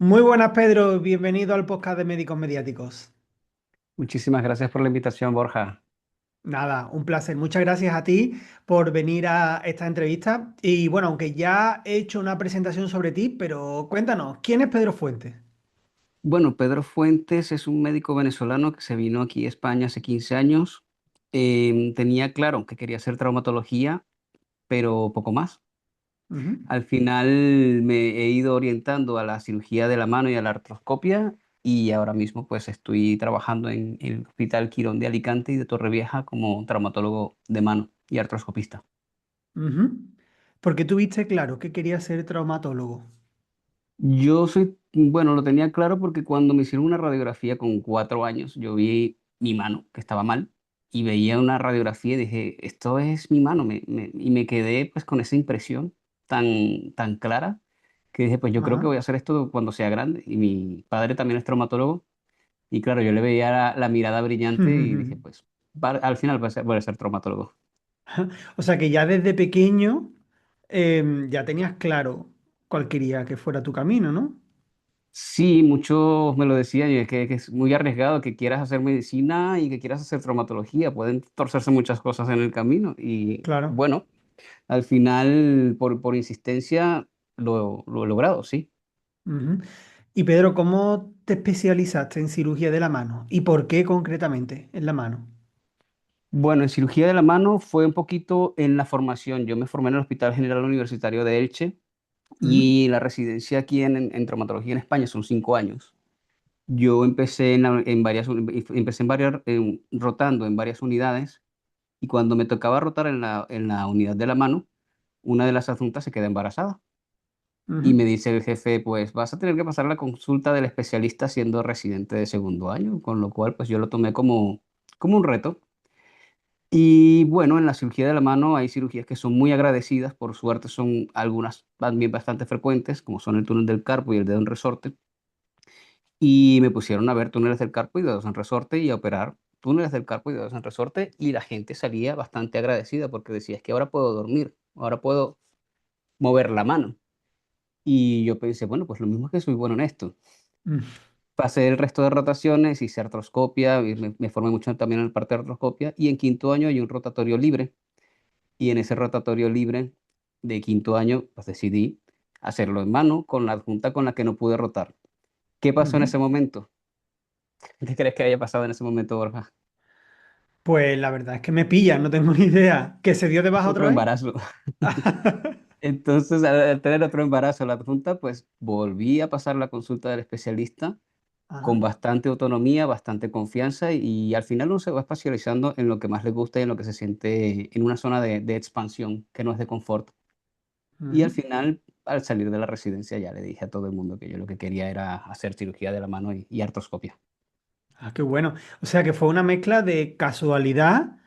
Muy buenas, Pedro. Bienvenido al podcast de Médicos Mediáticos. Muchísimas gracias por la invitación, Borja. Nada, un placer. Muchas gracias a ti por venir a esta entrevista. Y bueno, aunque ya he hecho una presentación sobre ti, pero cuéntanos, ¿quién es Pedro Fuentes? Bueno, Pedro Fuentes es un médico venezolano que se vino aquí a España hace 15 años. Tenía claro que quería hacer traumatología, pero poco más. Ujú. Al final me he ido orientando a la cirugía de la mano y a la artroscopia y ahora mismo pues estoy trabajando en el Hospital Quirón de Alicante y de Torrevieja como traumatólogo de mano y artroscopista. Ujú. Porque tuviste claro que querías ser traumatólogo. Bueno, lo tenía claro porque cuando me hicieron una radiografía con 4 años, yo vi mi mano que estaba mal y veía una radiografía y dije, esto es mi mano, y me quedé pues con esa impresión tan clara que dije, pues yo creo que Ajá. voy a hacer esto cuando sea grande. Y mi padre también es traumatólogo y claro, yo le veía la mirada brillante y dije, pues al final voy a ser traumatólogo. O sea que ya desde pequeño ya tenías claro cuál quería que fuera tu camino, ¿no? Sí, muchos me lo decían, y es que es muy arriesgado que quieras hacer medicina y que quieras hacer traumatología. Pueden torcerse muchas cosas en el camino. Y Claro. bueno, al final, por insistencia, lo he logrado, sí. Ujú. Y Pedro, ¿cómo te especializaste en cirugía de la mano? ¿Y por qué concretamente en la mano? Bueno, en cirugía de la mano fue un poquito en la formación. Yo me formé en el Hospital General Universitario de Elche Ujú, y la residencia aquí en traumatología en España son 5 años. Yo empecé empecé rotando en varias unidades. Y cuando me tocaba rotar en la unidad de la mano, una de las adjuntas se queda embarazada. Y ujú, me dice el jefe, pues vas a tener que pasar la consulta del especialista siendo residente de segundo año, con lo cual pues yo lo tomé como un reto. Y bueno, en la cirugía de la mano hay cirugías que son muy agradecidas, por suerte son algunas también bastante frecuentes, como son el túnel del carpo y el dedo en resorte. Y me pusieron a ver túneles del carpo y dedos en resorte y a operar túneles del carpo y dedos en resorte y la gente salía bastante agradecida porque decía, es que ahora puedo dormir, ahora puedo mover la mano. Y yo pensé, bueno, pues lo mismo es que soy bueno en esto. mm, Pasé el resto de rotaciones, hice artroscopia, y me formé mucho también en la parte de artroscopia y en quinto año hay un rotatorio libre y en ese rotatorio libre de quinto año pues decidí hacerlo en mano con la adjunta con la que no pude rotar. ¿Qué pasó en ujú. ese momento? ¿Qué crees que haya pasado en ese momento, Borja? Pues la verdad es que me pilla, no tengo ni idea. ¿Que se dio de baja Otro otra vez? embarazo. Entonces, al tener otro embarazo la adjunta, pues volví a pasar la consulta del especialista con Ajá. bastante autonomía, bastante confianza y al final uno se va especializando en lo que más le gusta y en lo que se siente en una zona de expansión, que no es de confort. Y al Ujú. final, al salir de la residencia, ya le dije a todo el mundo que yo lo que quería era hacer cirugía de la mano y artroscopia. Ah, qué bueno. O sea que fue una mezcla de casualidad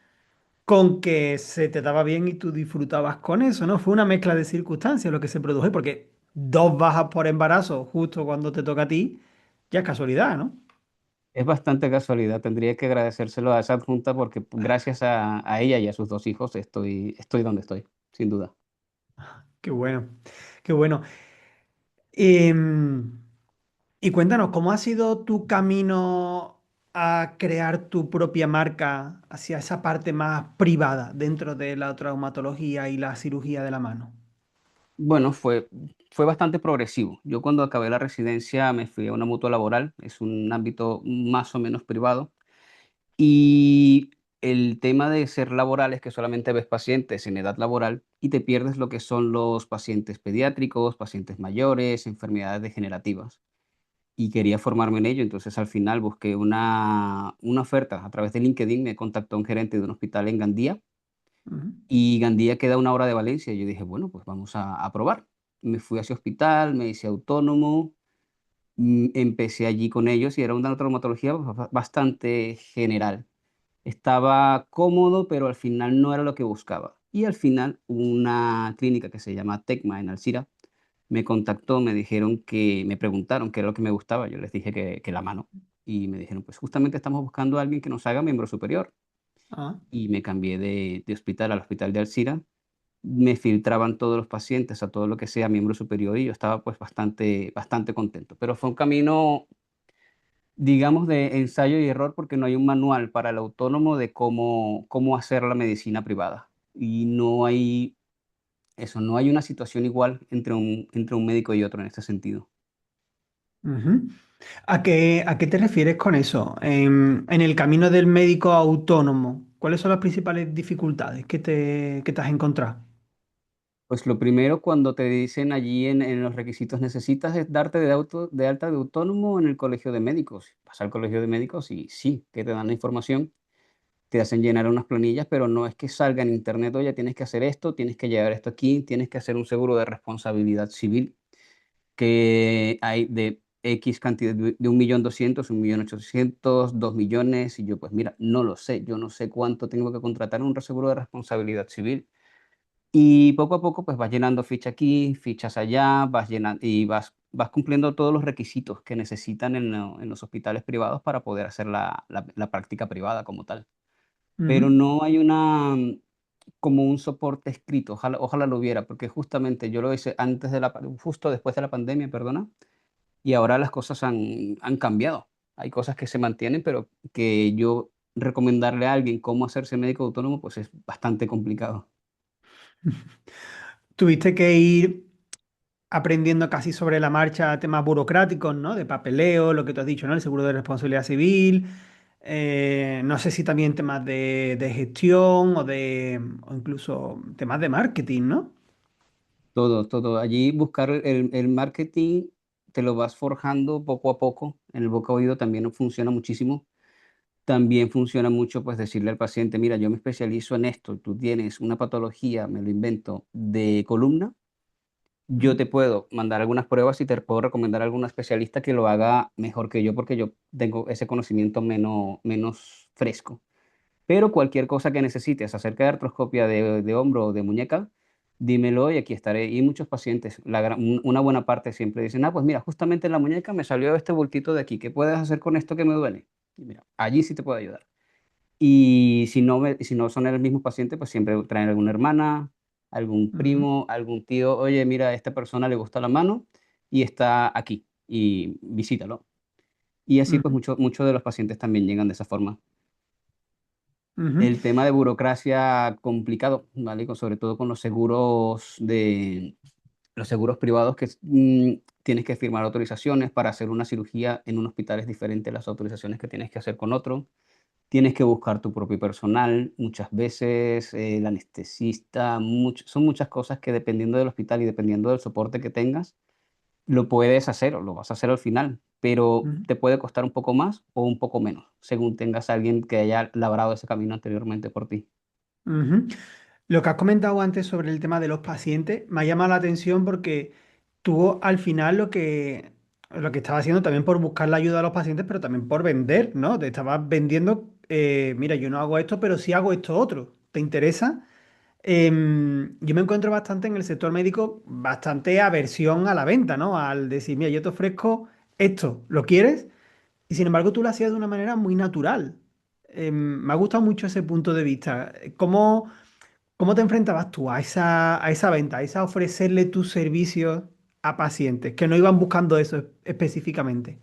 con que se te daba bien y tú disfrutabas con eso, ¿no? Fue una mezcla de circunstancias lo que se produjo, porque dos bajas por embarazo justo cuando te toca a ti, ya es casualidad, ¿no? Es bastante casualidad, tendría que agradecérselo a esa adjunta porque gracias a ella y a sus dos hijos estoy donde estoy, sin duda. Qué bueno, qué bueno. Em, y cuéntanos, ¿cómo ha sido tu camino a crear tu propia marca hacia esa parte más privada dentro de la traumatología y la cirugía de la mano? Bueno, fue bastante progresivo. Yo cuando acabé la residencia me fui a una mutua laboral, es un ámbito más o menos privado, y el tema de ser laboral es que solamente ves pacientes en edad laboral y te pierdes lo que son los pacientes pediátricos, pacientes mayores, enfermedades degenerativas. Y quería formarme en ello, entonces al final busqué una oferta a través de LinkedIn, me contactó un gerente de un hospital en Gandía Ujú, y Gandía queda a 1 hora de Valencia. Y yo dije, bueno, pues vamos a probar. Me fui a ese hospital, me hice autónomo, empecé allí con ellos y era una traumatología bastante general. Estaba cómodo, pero al final no era lo que buscaba. Y al final una clínica que se llama Tecma en Alcira me contactó, me preguntaron qué era lo que me gustaba. Yo les dije que la mano. Y me dijeron, pues justamente estamos buscando a alguien que nos haga miembro superior. ah, Y me cambié de hospital al hospital de Alcira me filtraban todos los pacientes a todo lo que sea miembro superior y yo estaba pues bastante contento. Pero fue un camino, digamos, de ensayo y error porque no hay un manual para el autónomo de cómo hacer la medicina privada. Y no hay eso, no hay una situación igual entre un médico y otro en este sentido. Ujú. A qué te refieres con eso? En el camino del médico autónomo, ¿cuáles son las principales dificultades que te has encontrado? Pues lo primero cuando te dicen allí en los requisitos necesitas es darte de alta de autónomo en el colegio de médicos. Vas al colegio de médicos y sí, que te dan la información, te hacen llenar unas planillas, pero no es que salga en internet, oye, tienes que hacer esto, tienes que llevar esto aquí, tienes que hacer un seguro de responsabilidad civil que hay de X cantidad, de 1.200.000, 1.800.000, 2 millones, y yo pues mira, no lo sé, yo no sé cuánto tengo que contratar en un seguro de responsabilidad civil. Y poco a poco pues vas llenando ficha aquí, fichas allá, vas llenando y vas cumpliendo todos los requisitos que necesitan en los hospitales privados para poder hacer la práctica privada como tal. Pero Ujú. no hay como un soporte escrito, ojalá lo hubiera, porque justamente yo lo hice justo después de la pandemia, perdona, y ahora las cosas han cambiado. Hay cosas que se mantienen, pero que yo recomendarle a alguien cómo hacerse médico autónomo, pues es bastante complicado. Tuviste que ir aprendiendo casi sobre la marcha temas burocráticos, ¿no? De papeleo, lo que tú has dicho, ¿no? El seguro de responsabilidad civil. No sé si también temas de gestión o incluso temas de marketing, ¿no? Todo, todo. Allí buscar el marketing, te lo vas forjando poco a poco. En el boca a oído también funciona muchísimo. También funciona mucho, pues, decirle al paciente, mira, yo me especializo en esto, tú tienes una patología, me lo invento, de columna, yo Ujú, te puedo mandar algunas pruebas y te puedo recomendar a algún especialista que lo haga mejor que yo, porque yo tengo ese conocimiento menos fresco. Pero cualquier cosa que necesites acerca de artroscopia de hombro o de muñeca, dímelo y aquí estaré. Y muchos pacientes, una buena parte siempre dicen, ah, pues mira, justamente en la muñeca me salió este bultito de aquí, ¿qué puedes hacer con esto que me duele? Y mira, allí sí te puedo ayudar. Y si no son el mismo paciente, pues siempre traen alguna hermana, algún ujú, primo, algún tío, oye, mira, a esta persona le gusta la mano y está aquí, y visítalo. Y así pues ujú, muchos de los pacientes también llegan de esa forma. ujú, El tema de burocracia complicado, ¿vale? Sobre todo con los seguros privados que tienes que firmar autorizaciones para hacer una cirugía en un hospital es diferente a las autorizaciones que tienes que hacer con otro. Tienes que buscar tu propio personal muchas veces, el anestesista, son muchas cosas que dependiendo del hospital y dependiendo del soporte que tengas, lo puedes hacer o lo vas a hacer al final, pero ujú, te puede costar un poco más o un poco menos, según tengas a alguien que haya labrado ese camino anteriormente por ti. ujú. Lo que has comentado antes sobre el tema de los pacientes me ha llamado la atención porque tú al final lo que estabas haciendo también por buscar la ayuda a los pacientes, pero también por vender, ¿no? Te estabas vendiendo, mira, yo no hago esto, pero sí hago esto otro. ¿Te interesa? Yo me encuentro bastante en el sector médico, bastante aversión a la venta, ¿no? Al decir, mira, yo te ofrezco esto, ¿lo quieres? Y sin embargo tú lo hacías de una manera muy natural. Me ha gustado mucho ese punto de vista. ¿Cómo te enfrentabas tú a esa venta, a esa ofrecerle tus servicios a pacientes que no iban buscando eso específicamente?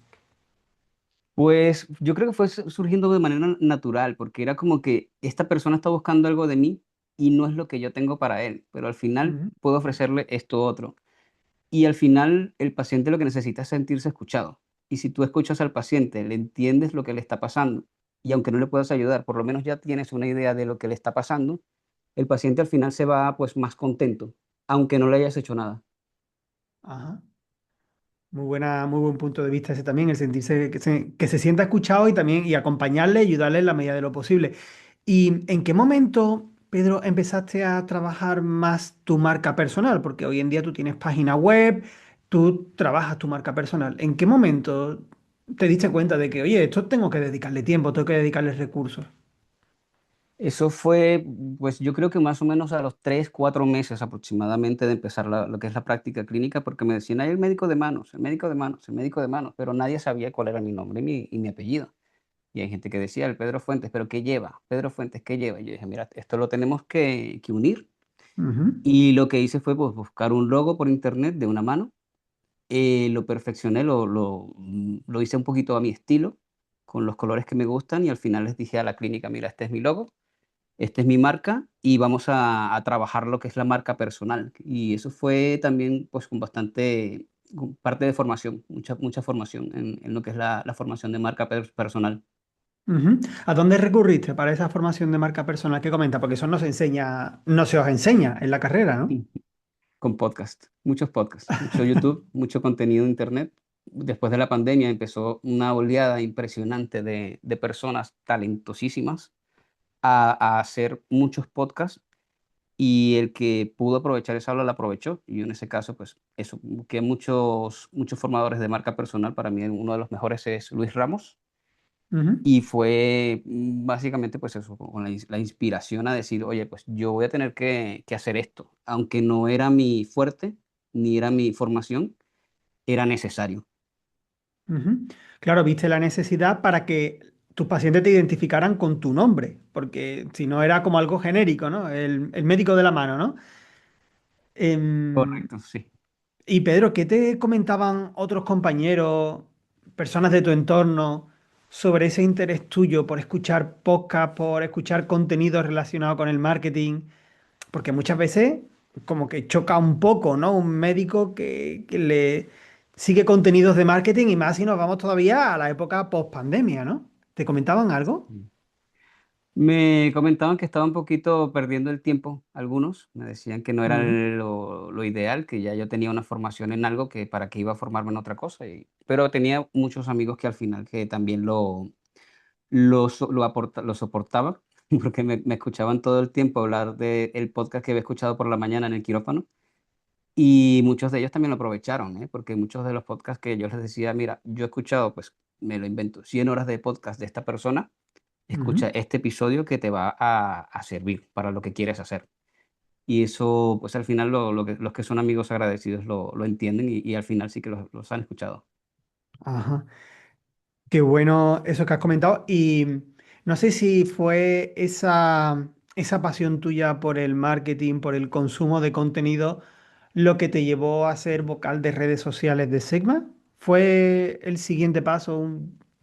Pues yo creo que fue surgiendo de manera natural, porque era como que esta persona está buscando algo de mí y no es lo que yo tengo para él, pero al final Ujú, puedo ofrecerle esto otro. Y al final el paciente lo que necesita es sentirse escuchado. Y si tú escuchas al paciente, le entiendes lo que le está pasando, y aunque no le puedas ayudar, por lo menos ya tienes una idea de lo que le está pasando, el paciente al final se va pues más contento, aunque no le hayas hecho nada. ajá. Muy buen punto de vista ese también, el sentirse que se sienta escuchado y también y acompañarle, ayudarle en la medida de lo posible. ¿Y en qué momento, Pedro, empezaste a trabajar más tu marca personal? Porque hoy en día tú tienes página web, tú trabajas tu marca personal. ¿En qué momento te diste cuenta de que, oye, esto tengo que dedicarle tiempo, tengo que dedicarle recursos? Eso fue, pues yo creo que más o menos a los 3, 4 meses aproximadamente de empezar lo que es la práctica clínica, porque me decían, hay el médico de manos, el médico de manos, el médico de manos, pero nadie sabía cuál era mi nombre y mi apellido. Y hay gente que decía, el Pedro Fuentes, pero ¿qué lleva? Pedro Fuentes, ¿qué lleva? Y yo dije, mira, esto lo tenemos que unir. Ujú, Y lo que hice fue pues, buscar un logo por internet de una mano. Lo perfeccioné, lo hice un poquito a mi estilo, con los colores que me gustan y al final les dije a la clínica, mira, este es mi logo, esta es mi marca y vamos a trabajar lo que es la marca personal. Y eso fue también pues con bastante, con parte de formación, mucha formación en lo que es la formación de marca personal. ujú. ¿A dónde recurriste para esa formación de marca personal que comenta? Porque eso no se enseña, no se os enseña en la carrera, ¿no? Con podcast, muchos podcasts, mucho YouTube, mucho contenido en Internet. Después de la pandemia empezó una oleada impresionante de personas talentosísimas a hacer muchos podcasts y el que pudo aprovechar esa ola la aprovechó. Y yo en ese caso, pues eso, que muchos formadores de marca personal, para mí uno de los mejores es Luis Ramos. Ujú, Y fue básicamente pues eso, con la inspiración a decir, oye, pues yo voy a tener que hacer esto, aunque no era mi fuerte, ni era mi formación, era necesario. ujú. Claro, viste la necesidad para que tus pacientes te identificaran con tu nombre, porque si no era como algo genérico, ¿no? El médico de la mano, ¿no? Em, Correcto, sí. y Pedro, ¿qué te comentaban otros compañeros, personas de tu entorno, sobre ese interés tuyo por escuchar podcast, por escuchar contenido relacionado con el marketing? Porque muchas veces como que choca un poco, ¿no? Un médico que le sigue contenidos de marketing y más si nos vamos todavía a la época post pandemia, ¿no? ¿Te comentaban algo? Me comentaban que estaba un poquito perdiendo el tiempo, algunos. Me decían que no era Ujú, lo ideal, que ya yo tenía una formación en algo que para qué iba a formarme en otra cosa. Pero tenía muchos amigos que al final que también lo soportaban, porque me escuchaban todo el tiempo hablar del podcast que había escuchado por la mañana en el quirófano. Y muchos de ellos también lo aprovecharon, ¿eh? Porque muchos de los podcasts que yo les decía, mira, yo he escuchado, pues me lo invento, 100 horas de podcast de esta persona, escucha ujú. este episodio que te va a servir para lo que quieres hacer. Y eso, pues al final los que son amigos agradecidos lo entienden y al final sí que los han escuchado. Ajá. Qué bueno eso que has comentado. Y no sé si fue esa pasión tuya por el marketing, por el consumo de contenido, lo que te llevó a ser vocal de redes sociales de Sigma. ¿Fue el siguiente paso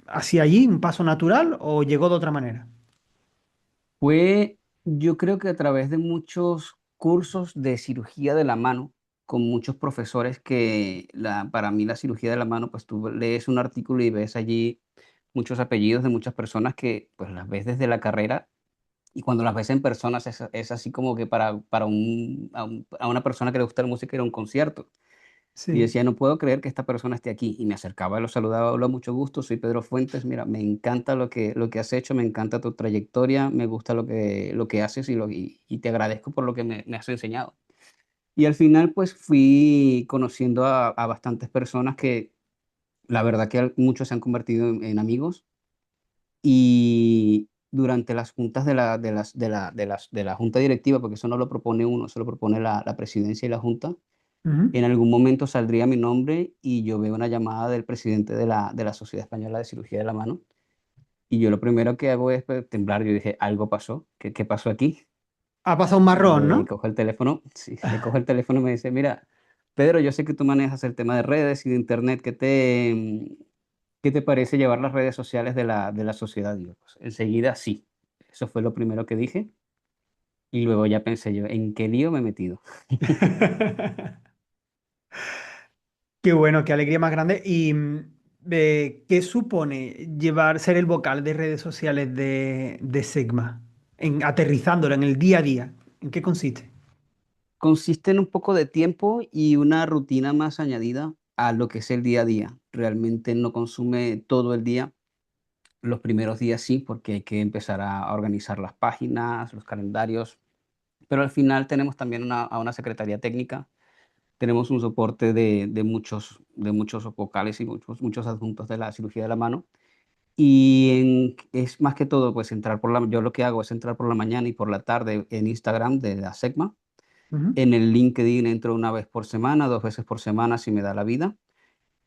hacia allí, un paso natural o llegó de otra manera? Yo creo que a través de muchos cursos de cirugía de la mano, con muchos profesores para mí la cirugía de la mano, pues tú lees un artículo y ves allí muchos apellidos de muchas personas que pues las ves desde la carrera y cuando las ves en personas es así como que a una persona que le gusta la música ir a un concierto. Y Sí. decía, no puedo creer que esta persona esté aquí. Y me acercaba, lo saludaba, hola, mucho gusto, soy Pedro Fuentes. Mira, me encanta lo que has hecho, me encanta tu trayectoria, me gusta lo que haces y te agradezco por lo que me has enseñado. Y al final, pues fui conociendo a bastantes personas que la verdad que muchos se han convertido en amigos. Y durante las juntas de la junta directiva, porque eso no lo propone uno, eso lo propone la presidencia y la junta, Ujú. en algún momento saldría mi nombre y yo veo una llamada del presidente de la Sociedad Española de Cirugía de la Mano y yo lo primero que hago es pues, temblar. Yo dije, algo pasó, ¿qué pasó aquí? Ha pasado un marrón, Le ¿no? cojo el teléfono, sí, le cojo el teléfono y me dice, mira, Pedro, yo sé que tú manejas el tema de redes y de internet, ¿qué te parece llevar las redes sociales de la sociedad? Y yo, pues, enseguida sí, eso fue lo primero que dije y luego ya pensé yo, ¿en qué lío me he metido? Qué bueno, qué alegría más grande. ¿Y qué supone ser el vocal de redes sociales de Sigma? Aterrizándolo en el día a día. ¿En qué consiste? Consiste en un poco de tiempo y una rutina más añadida a lo que es el día a día. Realmente no consume todo el día. Los primeros días sí, porque hay que empezar a organizar las páginas, los calendarios, pero al final tenemos también a una secretaría técnica, tenemos un soporte de muchos vocales y muchos adjuntos de la cirugía de la mano. Es más que todo, pues yo lo que hago es entrar por la mañana y por la tarde en Instagram de la SECMA. Ujú, En el LinkedIn entro una vez por semana, 2 veces por semana si me da la vida.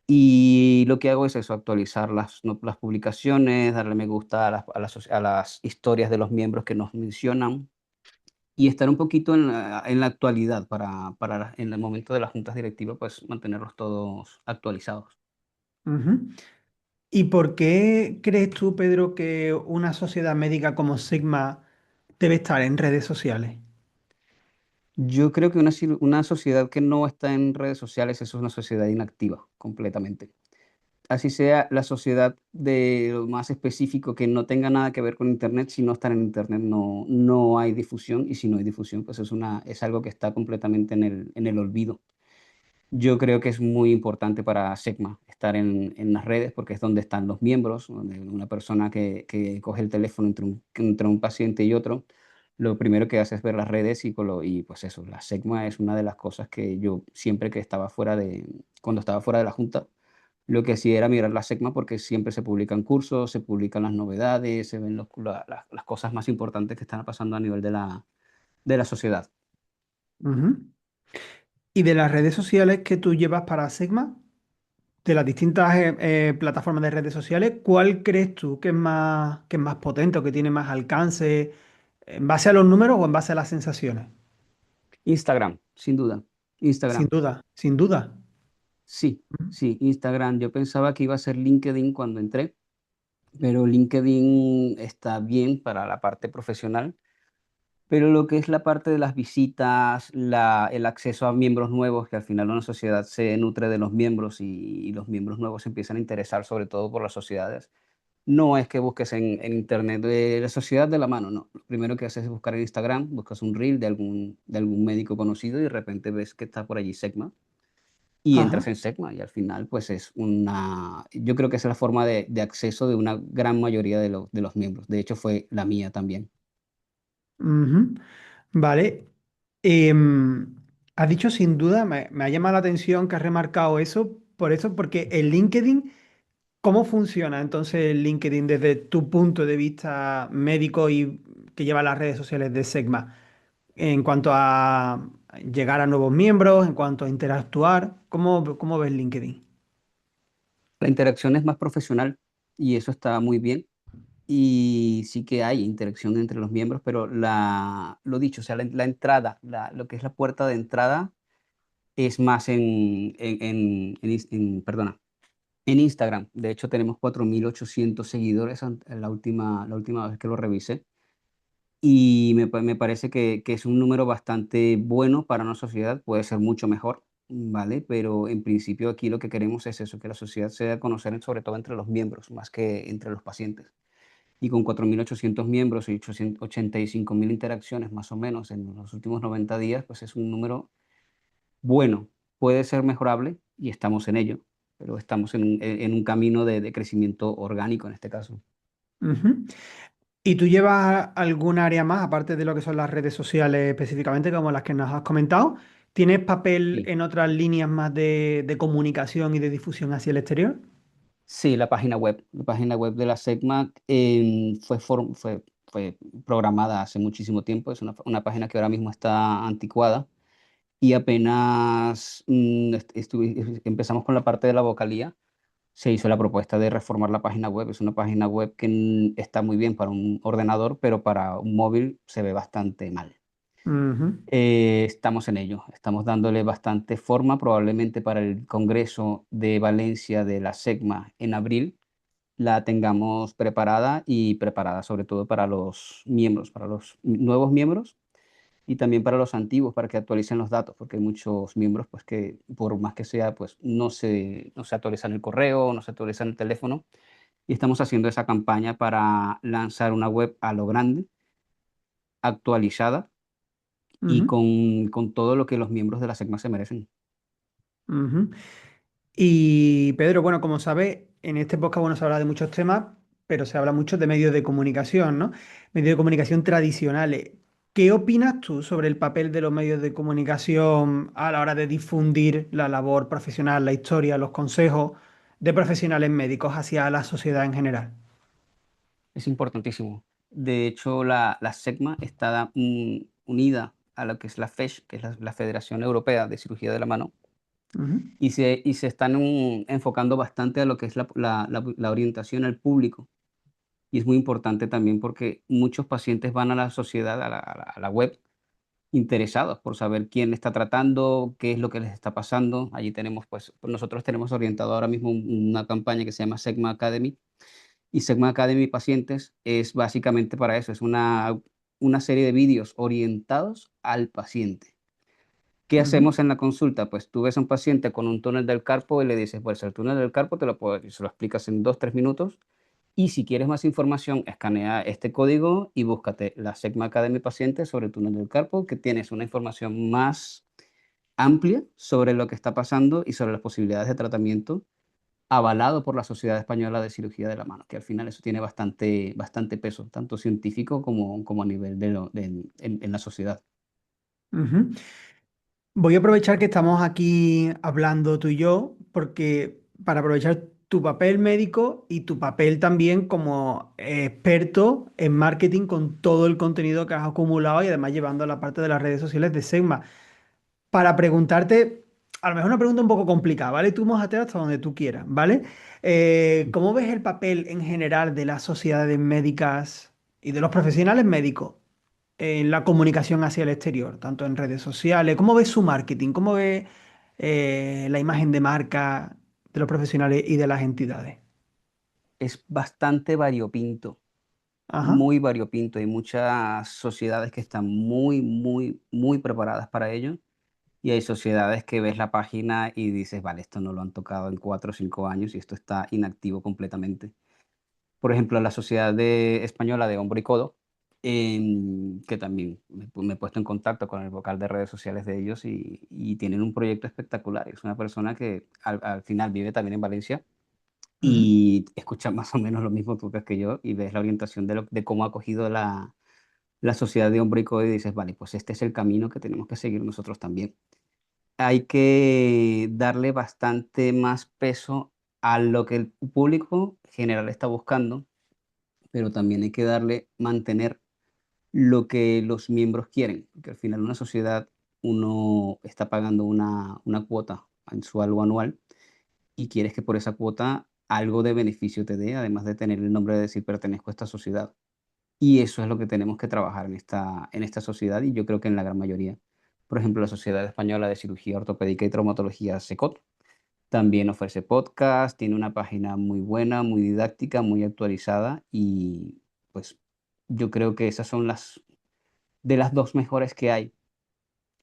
Y lo que hago es eso, actualizar las publicaciones, darle me gusta a las historias de los miembros que nos mencionan. y estar un poquito en la actualidad en el momento de las juntas directivas, pues mantenerlos todos actualizados. Ujú. ¿Y por qué crees tú, Pedro, que una sociedad médica como Sigma debe estar en redes sociales? Yo creo que una sociedad que no está en redes sociales es una sociedad inactiva completamente. Así sea la sociedad de lo más específico que no tenga nada que ver con Internet, si no están en Internet no hay difusión y si no hay difusión, pues es algo que está completamente en el olvido. Yo creo que es muy importante para SECMA estar en las redes porque es donde están los miembros, donde una persona que coge el teléfono entre un paciente y otro, lo primero que hace es ver las redes y pues eso, la SECMA es una de las cosas que yo siempre que estaba cuando estaba fuera de la junta, lo que hacía era mirar la SECMA porque siempre se publican cursos, se publican las novedades, se ven las cosas más importantes que están pasando a nivel de la sociedad. Ujú. ¿Y de las redes sociales que tú llevas para Sigma, de las distintas plataformas de redes sociales, cuál crees tú que es más potente o que tiene más alcance, en base a los números o en base a las sensaciones? Instagram, sin duda. Sin Instagram. duda, sin duda. Sí, Ujú. sí, Instagram. Yo pensaba que iba a ser LinkedIn cuando entré, pero LinkedIn está bien para la parte profesional, pero lo que es la parte de las visitas, el acceso a miembros nuevos, que al final una sociedad se nutre de los miembros y los miembros nuevos se empiezan a interesar sobre todo por las sociedades. No es que busques en internet de la sociedad de la mano, no. Lo primero que haces es buscar en Instagram, buscas un reel de algún médico conocido y de repente ves que está por allí Segma y entras Ajá. en SECMA y al final pues yo creo que esa es la forma de acceso de una gran mayoría de los miembros. De hecho fue la mía también. Ujú. Vale. Em, Has dicho sin duda, me ha llamado la atención que has remarcado eso, por eso, porque el LinkedIn, ¿cómo funciona entonces el LinkedIn desde tu punto de vista médico y que lleva las redes sociales de Sigma? En cuanto a llegar a nuevos miembros, en cuanto a interactuar, ¿cómo ves LinkedIn? La interacción es más profesional y eso está muy bien. Y sí que hay interacción entre los miembros, pero lo dicho, o sea, la entrada, lo que es la puerta de entrada es más perdona, en Instagram. De hecho, tenemos 4.800 seguidores la última vez que lo revisé. Y me parece que es un número bastante bueno para una sociedad, puede ser mucho mejor, ¿vale? Pero en principio aquí lo que queremos es eso, que la sociedad se dé a conocer sobre todo entre los miembros, más que entre los pacientes. Y con 4.800 miembros y 85.000 interacciones más o menos en los últimos 90 días, pues es un número bueno. Puede ser mejorable y estamos en ello, pero estamos en un camino de crecimiento orgánico en este caso. Ujú. ¿Y tú llevas algún área más, aparte de lo que son las redes sociales específicamente, como las que nos has comentado? ¿Tienes papel Sí. en otras líneas más de comunicación y de difusión hacia el exterior? Sí, la página web. La página web de la SECMA fue programada hace muchísimo tiempo. Es una página que ahora mismo está anticuada y apenas empezamos con la parte de la vocalía. Se hizo la propuesta de reformar la página web. Es una página web que está muy bien para un ordenador, pero para un móvil se ve bastante mal. Ujú, Estamos en ello, estamos dándole bastante forma, probablemente para el Congreso de Valencia de la SECMA en abril la tengamos preparada y preparada sobre todo para los miembros, para los nuevos miembros y también para los antiguos, para que actualicen los datos, porque hay muchos miembros pues que por más que sea, pues no se actualizan el correo, no se actualizan el teléfono y estamos haciendo esa campaña para lanzar una web a lo grande, actualizada y ujú, con todo lo que los miembros de la SECMA se merecen. ujú. Y Pedro, bueno, como sabes, en este podcast, bueno, se habla de muchos temas, pero se habla mucho de medios de comunicación, ¿no? Medios de comunicación tradicionales. ¿Qué opinas tú sobre el papel de los medios de comunicación a la hora de difundir la labor profesional, la historia, los consejos de profesionales médicos hacia la sociedad en general? Es importantísimo. De hecho, la SECMA está unida a lo que es la FESH, que es la Federación Europea de Cirugía de la Mano, Ujú, y se están enfocando bastante a lo que es la orientación al público. Y es muy importante también porque muchos pacientes van a la sociedad, a la web, interesados por saber quién le está tratando, qué es lo que les está pasando. Allí tenemos, pues, nosotros tenemos orientado ahora mismo una campaña que se llama Segma Academy. Y Segma Academy Pacientes es básicamente para eso, es una serie de vídeos orientados al paciente. ¿Qué Ujú, hacemos en la consulta? Pues tú ves a un paciente con un túnel del carpo y le dices, pues el túnel del carpo te lo puedo, y se lo explicas en 2, 3 minutos. Y si quieres más información, escanea este código y búscate la Segma Academy Pacientes sobre el túnel del carpo, que tienes una información más amplia sobre lo que está pasando y sobre las posibilidades de tratamiento avalado por la Sociedad Española de Cirugía de la Mano, que al final eso tiene bastante, bastante peso, tanto científico como a nivel en la sociedad. ujú. Voy a aprovechar que estamos aquí hablando tú y yo, porque para aprovechar tu papel médico y tu papel también como experto en marketing con todo el contenido que has acumulado y además llevando la parte de las redes sociales de Segma, para preguntarte, a lo mejor una pregunta un poco complicada, ¿vale? Tú mójate hasta donde tú quieras, ¿vale? ¿Cómo ves el papel en general de las sociedades médicas y de los profesionales médicos en la comunicación hacia el exterior, tanto en redes sociales? ¿Cómo ves su marketing? ¿Cómo ves la imagen de marca de los profesionales y de las entidades? Es bastante variopinto, Ajá. muy variopinto. Hay muchas sociedades que están muy, muy, muy preparadas para ello. Y hay sociedades que ves la página y dices, vale, esto no lo han tocado en 4 o 5 años y esto está inactivo completamente. Por ejemplo, la Sociedad Española de Hombro y Codo, que también me he puesto en contacto con el vocal de redes sociales de ellos y tienen un proyecto espectacular. Es una persona que al final vive también en Valencia Ujú, y escucha más o menos lo mismo tú que yo y ves la orientación de cómo ha cogido la Sociedad de Hombro y Codo y dices, vale, pues este es el camino que tenemos que seguir nosotros también. Hay que darle bastante más peso a lo que el público general está buscando, pero también hay que mantener lo que los miembros quieren, porque al final una sociedad uno está pagando una cuota mensual o anual y quieres que por esa cuota algo de beneficio te dé, además de tener el nombre de decir pertenezco a esta sociedad. Y eso es lo que tenemos que trabajar en esta sociedad y yo creo que en la gran mayoría. Por ejemplo, la Sociedad Española de Cirugía Ortopédica y Traumatología, SECOT, también ofrece podcast, tiene una página muy buena, muy didáctica, muy actualizada y pues yo creo que esas son de las dos mejores que hay.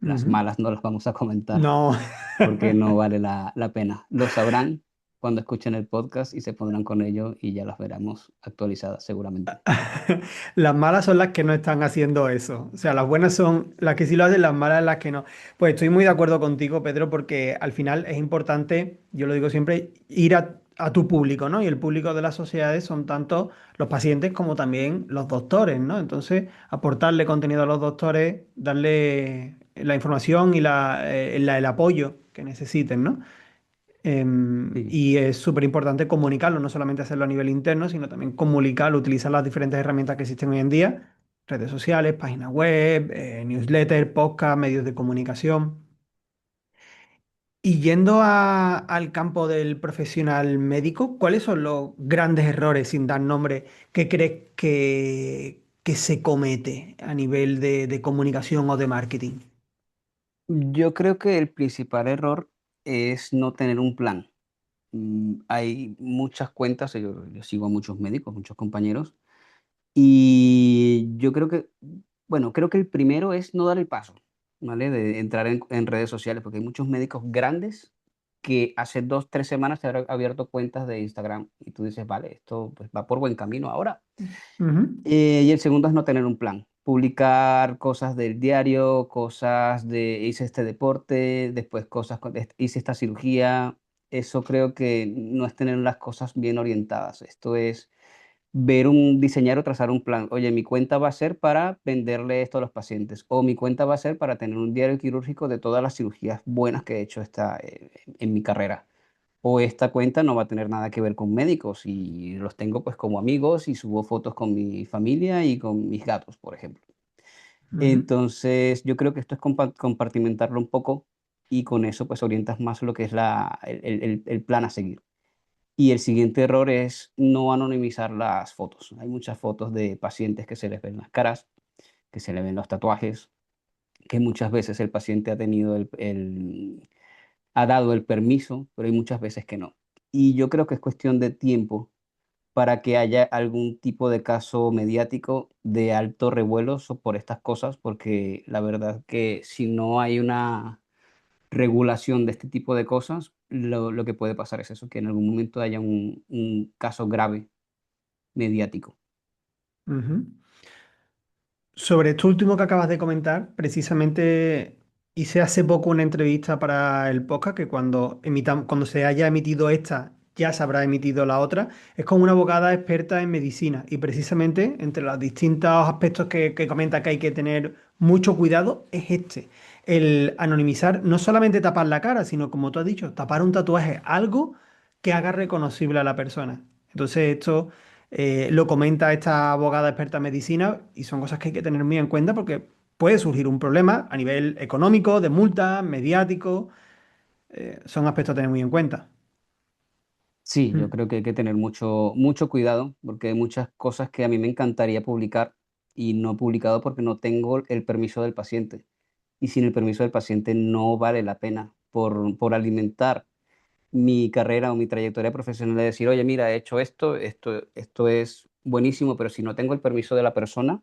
Las ujú. malas no las vamos a comentar No. porque no vale la pena. Lo sabrán cuando escuchen el podcast y se pondrán con ello y ya las veremos actualizadas seguramente. Las malas son las que no están haciendo eso. O sea, las buenas son las que sí lo hacen, las malas las que no. Pues estoy muy de acuerdo contigo, Pedro, porque al final es importante, yo lo digo siempre, ir a tu público, ¿no? Y el público de las sociedades son tanto los pacientes como también los doctores, ¿no? Entonces, aportarle contenido a los doctores, darle la información y el apoyo que necesiten, ¿no? Sí. Y es súper importante comunicarlo, no solamente hacerlo a nivel interno, sino también comunicarlo, utilizar las diferentes herramientas que existen hoy en día, redes sociales, páginas web, newsletter, podcast, medios de comunicación. Y yendo al campo del profesional médico, ¿cuáles son los grandes errores, sin dar nombre, que crees que se comete a nivel de comunicación o de marketing? Yo creo que el principal error es no tener un plan. Hay muchas cuentas, yo sigo a muchos médicos, muchos compañeros, y yo creo que, bueno, creo que el primero es no dar el paso, ¿vale? De entrar en redes sociales, porque hay muchos médicos grandes que hace 2, 3 semanas te han abierto cuentas de Instagram y tú dices, vale, esto pues, va por buen camino ahora. Ujú, Y el segundo es no tener un plan. Publicar cosas del diario, cosas de hice este deporte, después cosas, hice esta cirugía. Eso creo que no es tener las cosas bien orientadas. Esto es diseñar o trazar un plan. Oye, mi cuenta va a ser para venderle esto a los pacientes. O mi cuenta va a ser para tener un diario quirúrgico de todas las cirugías buenas que he hecho en mi carrera. O esta cuenta no va a tener nada que ver con médicos y los tengo pues como amigos y subo fotos con mi familia y con mis gatos, por ejemplo. ujú, Entonces, yo creo que esto es compartimentarlo un poco y con eso pues orientas más lo que es el plan a seguir. Y el siguiente error es no anonimizar las fotos. Hay muchas fotos de pacientes que se les ven las caras, que se les ven los tatuajes, que muchas veces el paciente ha tenido ha dado el permiso, pero hay muchas veces que no. Y yo creo que es cuestión de tiempo para que haya algún tipo de caso mediático de alto revuelo por estas cosas, porque la verdad que si no hay una regulación de este tipo de cosas, lo que puede pasar es eso, que en algún momento haya un caso grave mediático. Ujú. Sobre esto último que acabas de comentar, precisamente hice hace poco una entrevista para el podcast, que cuando se haya emitido esta, ya se habrá emitido la otra. Es con una abogada experta en medicina y precisamente entre los distintos aspectos que comenta que hay que tener mucho cuidado es este, el anonimizar, no solamente tapar la cara, sino como tú has dicho, tapar un tatuaje, algo que haga reconocible a la persona. Entonces esto lo comenta esta abogada experta en medicina y son cosas que hay que tener muy en cuenta porque puede surgir un problema a nivel económico, de multa, mediático, son aspectos a tener muy en cuenta. Sí, yo Mm, creo que hay que tener mucho cuidado porque hay muchas cosas que a mí me encantaría publicar y no he publicado porque no tengo el permiso del paciente. Y sin el permiso del paciente no vale la pena por alimentar mi carrera o mi trayectoria profesional de decir, oye, mira, he hecho esto es buenísimo, pero si no tengo el permiso de la persona,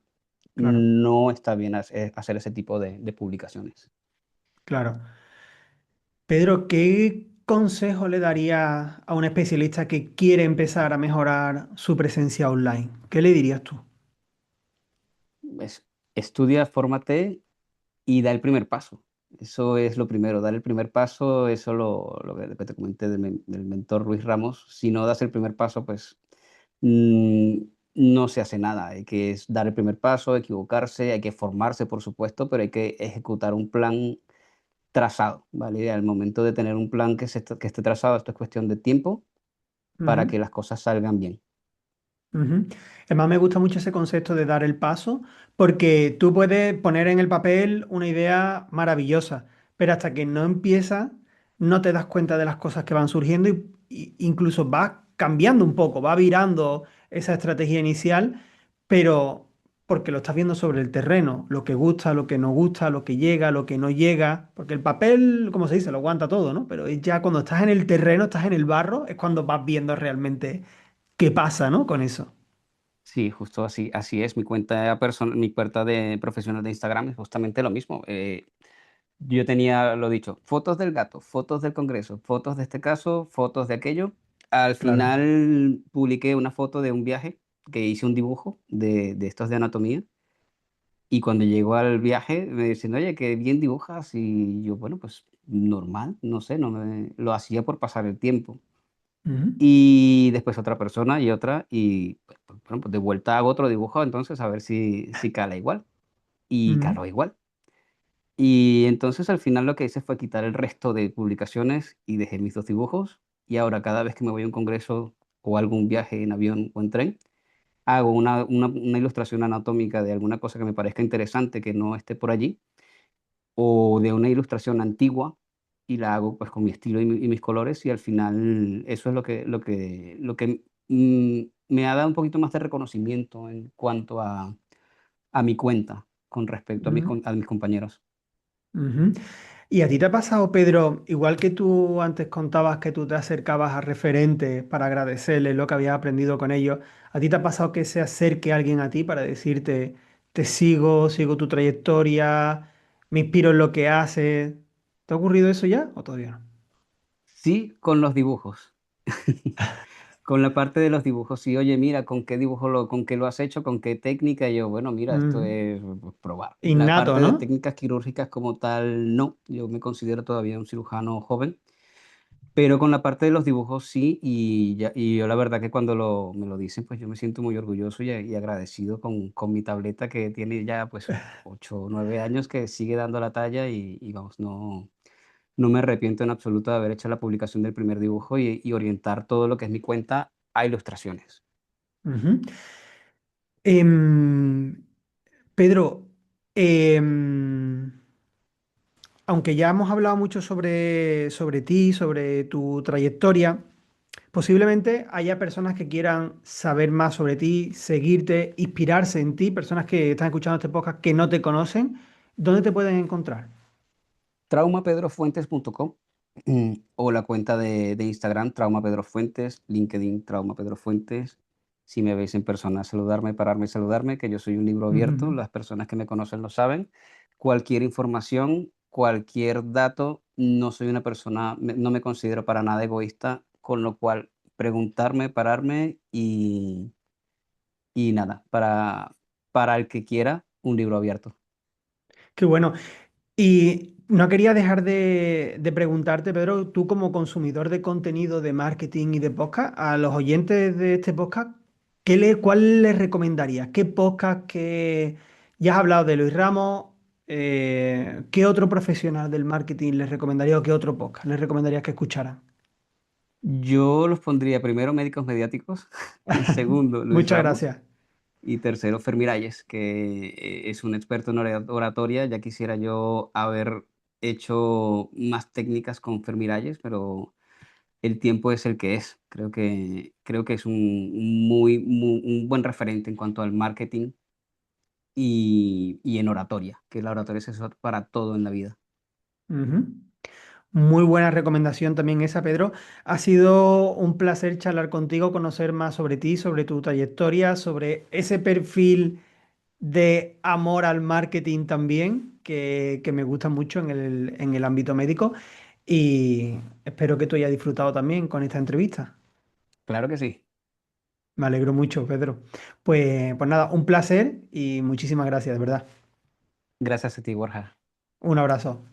claro, no está bien hacer ese tipo de publicaciones. claro. Pedro, ¿qué consejo le daría a un especialista que quiere empezar a mejorar su presencia online? ¿Qué le dirías tú? Es, estudia, fórmate y da el primer paso. Eso es lo primero, dar el primer paso, eso lo que te comenté del mentor Luis Ramos. Si no das el primer paso, pues mm, no se hace nada. Hay que dar el primer paso, equivocarse, hay que formarse, por supuesto, pero hay que ejecutar un plan trazado, ¿vale? Al momento de tener un plan que esté trazado, esto es cuestión de tiempo para Ujú. que las cosas salgan bien. Ujú. Además, me gusta mucho ese concepto de dar el paso, porque tú puedes poner en el papel una idea maravillosa, pero hasta que no empieza, no te das cuenta de las cosas que van surgiendo y incluso vas cambiando un poco, va virando esa estrategia inicial, pero porque lo estás viendo sobre el terreno, lo que gusta, lo que no gusta, lo que llega, lo que no llega, porque el papel, como se dice, lo aguanta todo, ¿no? Pero es ya cuando estás en el terreno, estás en el barro, es cuando vas viendo realmente qué pasa, ¿no? Con eso. Sí, justo así es. Mi cuenta de profesional de Instagram es justamente lo mismo. Yo tenía, lo dicho, fotos del gato, fotos del congreso, fotos de este caso, fotos de aquello. Al Claro. final publiqué una foto de un viaje que hice un dibujo de estos de anatomía. Y cuando llegó al viaje me dicen, oye, qué bien dibujas. Y yo, bueno, pues normal, no sé, lo hacía por pasar el tiempo. Ujú, Y después otra persona y otra, y pues, bueno, pues de vuelta hago otro dibujo, entonces a ver si cala igual. Y ujú, caló igual. Y entonces al final lo que hice fue quitar el resto de publicaciones y dejé mis dos dibujos. Y ahora cada vez que me voy a un congreso o algún viaje en avión o en tren, hago una ilustración anatómica de alguna cosa que me parezca interesante que no esté por allí, o de una ilustración antigua, y la hago pues con mi estilo y mis colores, y al final eso es lo que me ha dado un poquito más de reconocimiento en cuanto a mi cuenta con respecto a ujú, a mis compañeros. ujú. ¿Y a ti te ha pasado, Pedro, igual que tú antes contabas que tú te acercabas a referentes para agradecerles lo que habías aprendido con ellos, a ti te ha pasado que se acerque alguien a ti para decirte, te sigo, sigo tu trayectoria, me inspiro en lo que haces? ¿Te ha ocurrido eso ya o todavía no? Sí, con los dibujos. Con la parte de los dibujos, sí, oye, mira, con qué lo has hecho, con qué técnica? Y yo, bueno, mira, esto Ujú. es pues, probar. La Innato, parte de ¿no? técnicas quirúrgicas como tal, no. Yo me considero todavía un cirujano joven. Pero con la parte de los dibujos sí, y yo la verdad que cuando me lo dicen, pues yo me siento muy orgulloso y agradecido con mi tableta que tiene ya pues 8 o 9 años que sigue dando la talla y vamos, no me arrepiento en absoluto de haber hecho la publicación del primer dibujo y orientar todo lo que es mi cuenta a ilustraciones. Ujú. Em, Pedro, em, aunque ya hemos hablado mucho sobre ti, sobre tu trayectoria, posiblemente haya personas que quieran saber más sobre ti, seguirte, inspirarse en ti, personas que están escuchando este podcast que no te conocen. ¿Dónde te pueden encontrar? traumapedrofuentes.com o la cuenta de Instagram Trauma Pedro Fuentes, LinkedIn Trauma Pedro Fuentes. Si me veis en persona, saludarme, pararme y saludarme, que yo soy un libro abierto. Ujú. Las personas que me conocen lo saben. Cualquier información, cualquier dato, no soy una persona, no me considero para nada egoísta, con lo cual preguntarme, pararme y nada, para el que quiera, un libro abierto. Qué bueno. Y no quería dejar de preguntarte, Pedro, tú como consumidor de contenido de marketing y de podcast, a los oyentes de este podcast, ¿cuál les recomendarías? ¿Qué podcast que ya has hablado de Luis Ramos? ¿Qué otro profesional del marketing les recomendaría o qué otro podcast les recomendarías que escucharan? Yo los pondría primero médicos mediáticos, segundo Luis Muchas Ramos gracias. y tercero Fermiralles, que es un experto en oratoria. Ya quisiera yo haber hecho más técnicas con Fermiralles, pero el tiempo es el que es. Creo que es un buen referente en cuanto al marketing y en oratoria, que la oratoria es eso para todo en la vida. Ujú. Muy buena recomendación también esa, Pedro. Ha sido un placer charlar contigo, conocer más sobre ti, sobre tu trayectoria, sobre ese perfil de amor al marketing también, que me gusta mucho en el ámbito médico. Y espero que tú hayas disfrutado también con esta entrevista. Claro que sí. Me alegro mucho, Pedro. Pues nada, un placer y muchísimas gracias, de verdad. Gracias a ti, Borja. Un abrazo.